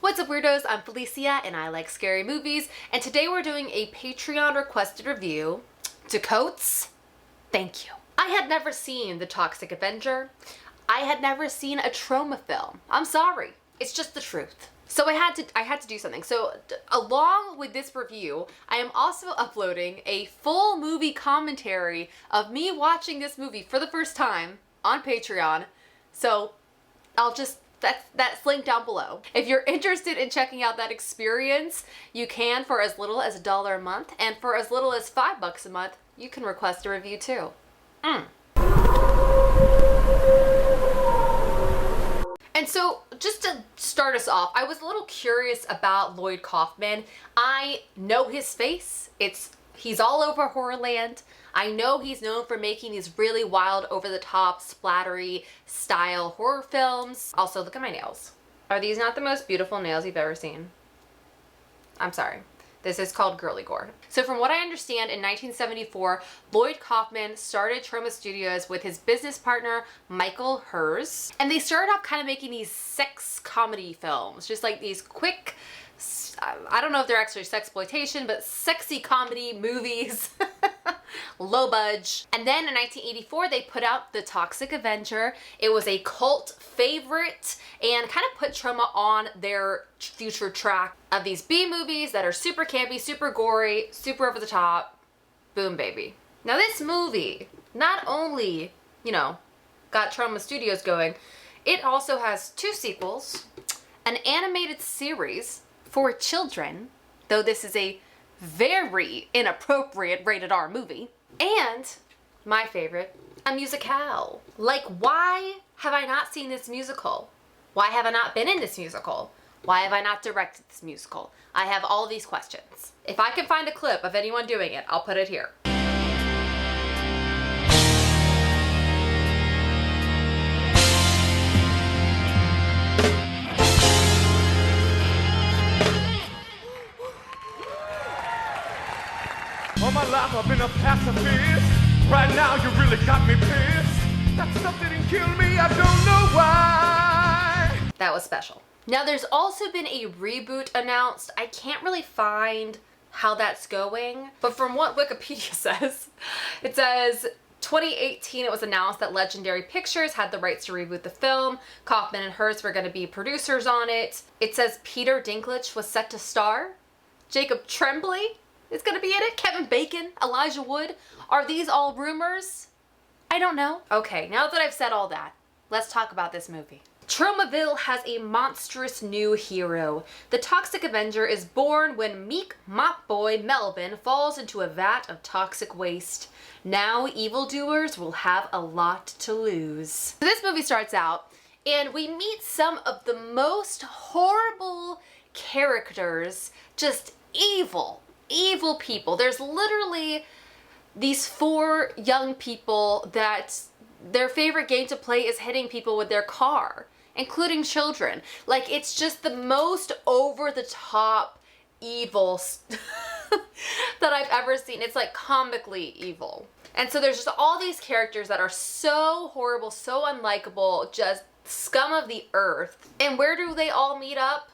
What's up, weirdos? I'm Felicia and I like scary movies, and today we're doing a Patreon requested review. Dakotes, thank you. I had never seen The Toxic Avenger. I had never seen a trauma film. I'm sorry. It's just the truth. So I had to do something. So along with this review, I am also uploading a full movie commentary of me watching this movie for the first time on Patreon. So that's linked down below. If you're interested in checking out that experience, you can for as little as $1 a month, and for as little as $5 a month, you can request a review too. And so, just to start us off, I was a little curious about Lloyd Kaufman. I know his face. He's all over Horrorland. I know he's known for making these really wild, over-the-top, splattery style horror films. Also, look at my nails. Are these not the most beautiful nails you've ever seen? I'm sorry. This is called girly gore. So from what I understand, in 1974, Lloyd Kaufman started Troma Studios with his business partner, Michael Herz. And they started off kind of making these sex comedy films, just like these quick, I don't know if they're actually sexploitation, but sexy comedy movies. Low budge. And then in 1984, they put out The Toxic Avenger. It was a cult favorite and kind of put Troma on their future track of these B movies that are super campy, super gory, super over the top. Boom, baby. Now this movie not only, got Troma Studios going, it also has 2 sequels, an animated series for children, though this is a very inappropriate rated R movie, and my favorite, a musicale. Like, why have I not seen this musical? Why have I not been in this musical? Why have I not directed this musical? I have all these questions. If I can find a clip of anyone doing it, I'll put it here. All my life I've been a pacifist. Right now you really got me pissed. That stuff didn't kill me, I don't know why. That was special. Now there's also been a reboot announced. I can't really find how that's going, but from what Wikipedia says, it says 2018 it was announced that Legendary Pictures had the rights to reboot the film. Kaufman and Herz were going to be producers on it. It says Peter Dinklage was set to star. Jacob Tremblay is gonna be in it. Kevin Bacon, Elijah Wood. Are these all rumors? I don't know. Okay, now that I've said all that, let's talk about this movie. Tromaville has a monstrous new hero. The Toxic Avenger is born when meek mop boy Melvin falls into a vat of toxic waste. Now evildoers will have a lot to lose. So this movie starts out and we meet some of the most horrible characters, just evil people. There's literally these 4 young people that their favorite game to play is hitting people with their car, including children. Like, it's just the most over-the-top evil that I've ever seen. It's like comically evil. And so there's just all these characters that are so horrible, so unlikable, just scum of the earth. And where do they all meet up?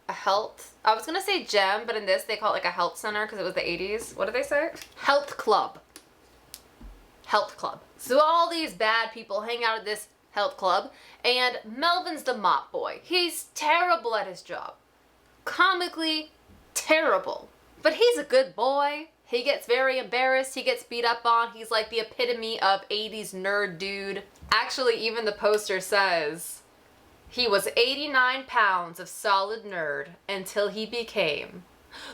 A health, I was gonna say gym, but in this they call it like a health center because it was the 80s. What did they say? Health club. Health club. So all these bad people hang out at this health club, and Melvin's the mop boy. He's terrible at his job. Comically terrible. But he's a good boy. He gets very embarrassed. He gets beat up on. He's like the epitome of 80s nerd dude. Actually, even the poster says he was 89 pounds of solid nerd until he became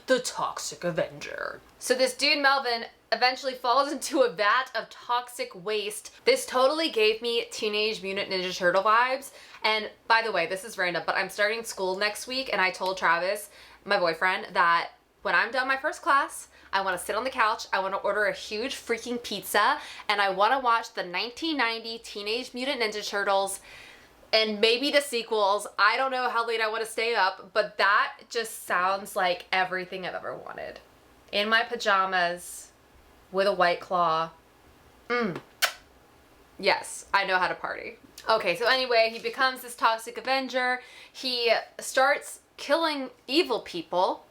the Toxic Avenger. So this dude Melvin eventually falls into a vat of toxic waste. This totally gave me Teenage Mutant Ninja Turtle vibes. And by the way, this is random, but I'm starting school next week, and I told Travis, my boyfriend, that when I'm done my first class, I want to sit on the couch, I want to order a huge freaking pizza, and I want to watch the 1990 Teenage Mutant Ninja Turtles and maybe the sequels. I don't know how late I want to stay up, but that just sounds like everything I've ever wanted. In my pajamas, with a White Claw. Yes, I know how to party. Okay, so anyway, he becomes this toxic Avenger. He starts killing evil people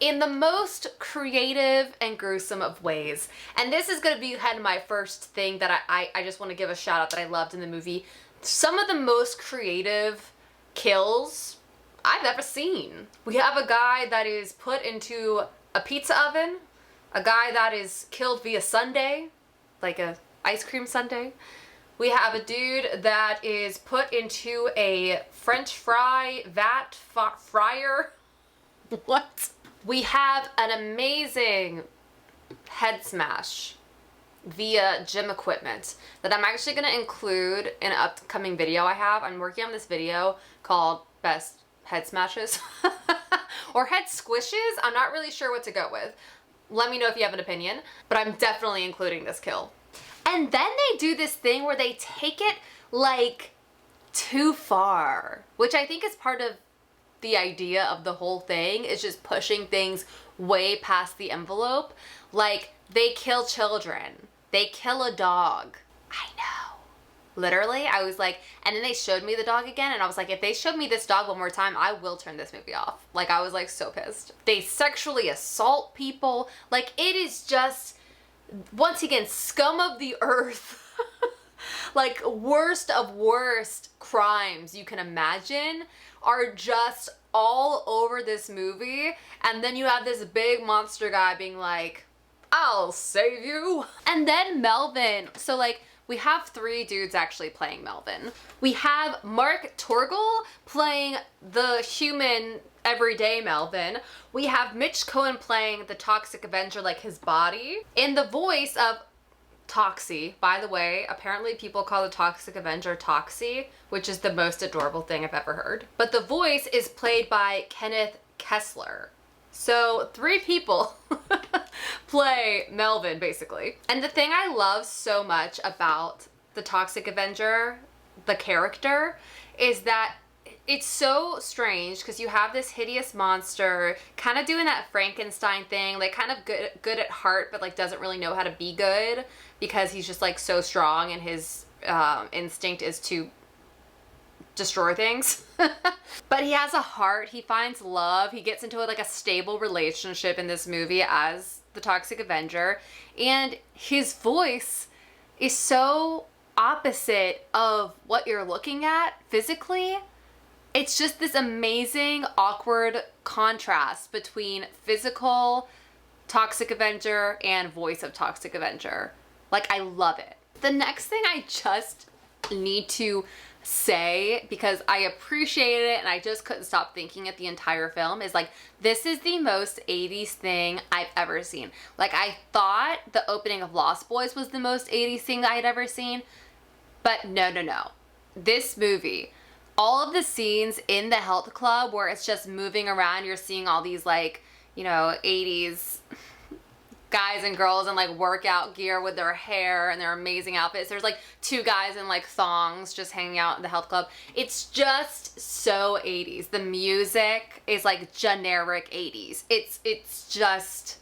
in the most creative and gruesome of ways. And this is going to be kind of my first thing that I just want to give a shout out that I loved in the movie. Some of the most creative kills I've ever seen. We have a guy that is put into a pizza oven, a guy that is killed via sundae, like a ice cream sundae. We have a dude that is put into a French fry vat fryer. What? We have an amazing head smash via gym equipment that I'm actually going to include in an upcoming video I have. I'm working on this video called Best Head Smashes or Head Squishes. I'm not really sure what to go with. Let me know if you have an opinion, but I'm definitely including this kill. And then they do this thing where they take it like too far, which I think is part of the idea of the whole thing, is just pushing things way past the envelope. Like, they kill children. They kill a dog. I know. Literally, I was like, and then they showed me the dog again, and I was like, if they showed me this dog one more time, I will turn this movie off. Like, I was like so pissed. They sexually assault people. Like, it is just, once again, scum of the earth. Like, worst of worst crimes you can imagine are just all over this movie. And then you have this big monster guy being like, I'll save you. And then Melvin. So like, we have 3 dudes actually playing Melvin. We have Mark Torgel playing the human everyday Melvin. We have Mitch Cohen playing the Toxic Avenger, like his body, in the voice of Toxie. By the way, apparently people call the Toxic Avenger Toxie, which is the most adorable thing I've ever heard. But the voice is played by Kenneth Kessler. So 3 people play Melvin, basically. And the thing I love so much about the Toxic Avenger, the character, is that it's so strange because you have this hideous monster kind of doing that Frankenstein thing, like kind of good at heart, but like doesn't really know how to be good because he's just like so strong and his instinct is to destroy things. But he has a heart. He finds love. He gets into like a stable relationship in this movie as the Toxic Avenger, and his voice is so opposite of what you're looking at physically. It's just this amazing, awkward contrast between physical Toxic Avenger and voice of Toxic Avenger. Like, I love it. The next thing I just need to say, because I appreciate it and I just couldn't stop thinking it the entire film, is like, this is the most 80s thing I've ever seen. Like, I thought the opening of Lost Boys was the most 80s thing I had ever seen, but no. This movie, all of the scenes in the health club where it's just moving around, you're seeing all these like, you know, 80s guys and girls in like workout gear with their hair and their amazing outfits. There's like 2 guys in like thongs just hanging out in the health club. It's just so 80s. The music is like generic 80s. It's just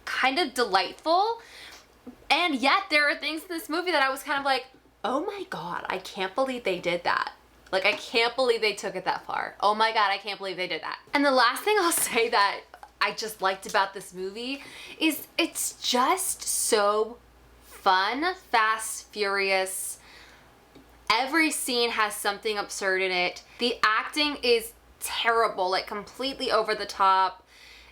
kind of delightful. And yet there are things in this movie that I was kind of like, oh my God, I can't believe they did that. Like, I can't believe they took it that far. Oh my God, I can't believe they did that. And the last thing I'll say that I just liked about this movie is it's just so fun, fast, furious. Every scene has something absurd in it. The acting is terrible, like completely over the top.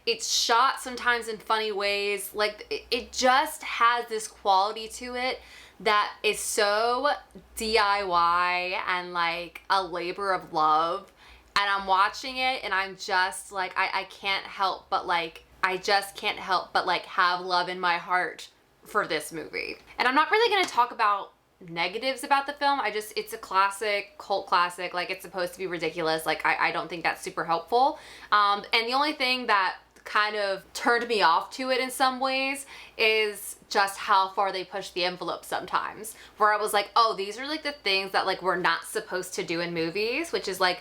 It's shot sometimes in funny ways. Like, it just has this quality to it that is so DIY and like a labor of love. And I'm watching it and I'm just like, I can't help but like, I just can't help but like have love in my heart for this movie. And I'm not really going to talk about negatives about the film. It's a classic, cult classic. Like, it's supposed to be ridiculous. Like, I don't think that's super helpful. And the only thing that kind of turned me off to it in some ways is just how far they push the envelope sometimes, where I was like, oh, these are like the things that like we're not supposed to do in movies, which is like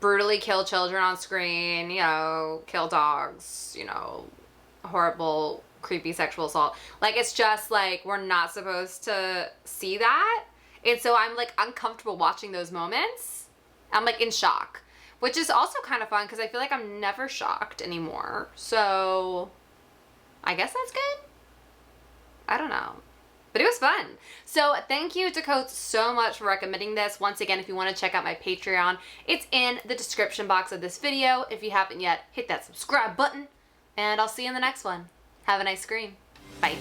brutally kill children on screen, you know, kill dogs, you know, horrible, creepy sexual assault. Like, it's just like, we're not supposed to see that. And so I'm like uncomfortable watching those moments. I'm like in shock, which is also kind of fun because I feel like I'm never shocked anymore. So I guess that's good. I don't know. But it was fun. So thank you, Dakota, so much for recommending this. Once again, if you want to check out my Patreon, it's in the description box of this video. If you haven't yet, hit that subscribe button. And I'll see you in the next one. Have a nice scream. Bye.